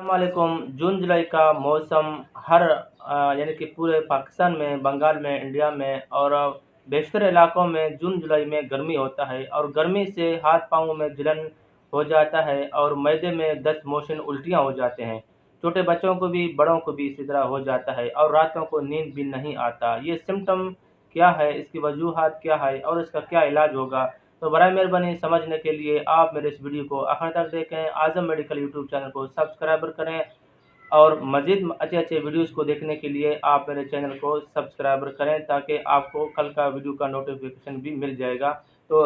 वालेकुम। जून जुलाई का मौसम हर यानी कि पूरे पाकिस्तान में, बंगाल में, इंडिया में और बेशतर इलाकों में जून जुलाई में गर्मी होता है और गर्मी से हाथ पाँव में जलन हो जाता है और मैदे में दस्त मोशन उल्टियाँ हो जाते हैं। छोटे बच्चों को भी, बड़ों को भी इसी तरह हो जाता है और रातों को नींद भी नहीं आता। ये सिम्पटम क्या है, इसकी वजूहात क्या है और इसका क्या इलाज होगा? तो बराए मेहरबानी समझने के लिए आप मेरे इस वीडियो को आखिर तक देखें। आज़म मेडिकल यूट्यूब चैनल को सब्सक्राइबर करें और मज़ीद अच्छे-अच्छे वीडियोज़ को देखने के लिए आप मेरे चैनल को सब्सक्राइबर करें ताकि आपको कल का वीडियो का नोटिफिकेशन भी मिल जाएगा। तो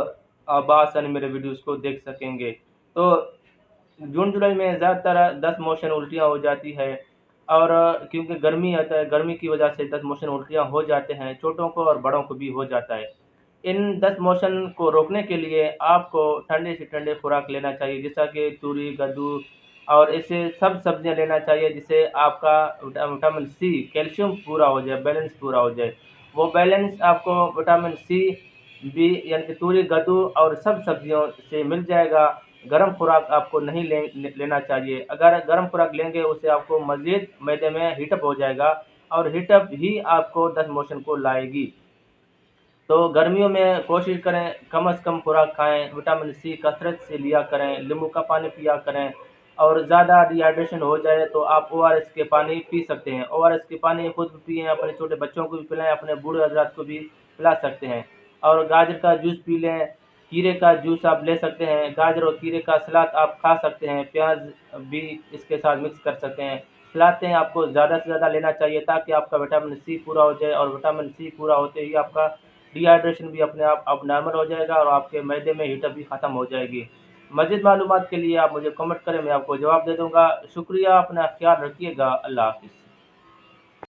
आप बआसानी मेरे वीडियोज़ को देख सकेंगे। तो जून जुलाई में ज़्यादातर दस्त मोशन उल्टियाँ हो जाती है और क्योंकि गर्मी आता है, गर्मी की वजह से दस्त मोशन उल्टियाँ हो जाते हैं, छोटों को और बड़ों को भी हो जाता है। इन दस्त मोशन को रोकने के लिए आपको ठंडे से ठंडे खुराक लेना चाहिए, जैसा कि तूरी, कद्दू और ऐसे सब सब्जियां लेना चाहिए, जिससे आपका विटामिन सी, कैल्शियम पूरा हो जाए, बैलेंस पूरा हो जाए। वो बैलेंस आपको विटामिन सी, बी यानी कि तूरी, कद्दू और सब सब्जियों से मिल जाएगा। गर्म खुराक आपको नहीं लेना चाहिए। अगर गर्म खुराक लेंगे उससे आपको मज़ीद मैदे में हीटअप हो जाएगा और हीटअप ही आपको दस्त मोशन को लाएगी। तो गर्मियों में कोशिश करें कम से कम खुराक खाएँ, विटामिन सी कसरत से लिया करें, नींबू का पानी पिया करें और ज़्यादा डिहाइड्रेशन हो जाए तो आप ओआरएस के पानी पी सकते हैं। ओआरएस के पानी खुद भी पिएँ, अपने छोटे बच्चों को भी पिलाएँ, अपने बूढ़े हज़रात को भी पिला सकते हैं। और गाजर का जूस पी लें, खीरे का जूस आप ले सकते हैं, गाजर और खीरे का सलाद आप खा सकते हैं, प्याज़ भी इसके साथ मिक्स कर सकते हैं। सलादें आपको ज़्यादा से ज़्यादा लेना चाहिए ताकि आपका विटामिन सी पूरा हो जाए और विटामिन सी पूरा होते ही आपका डिहाइड्रेशन भी अपने आप अब नॉर्मल हो जाएगा और आपके मैदे में हीटअप भी ख़त्म हो जाएगी। मज़ीद मालूमात के लिए आप मुझे कमेंट करें, मैं आपको जवाब दे दूँगा। शुक्रिया, अपना ख़्याल रखिएगा। अल्लाह हाफ़िज़।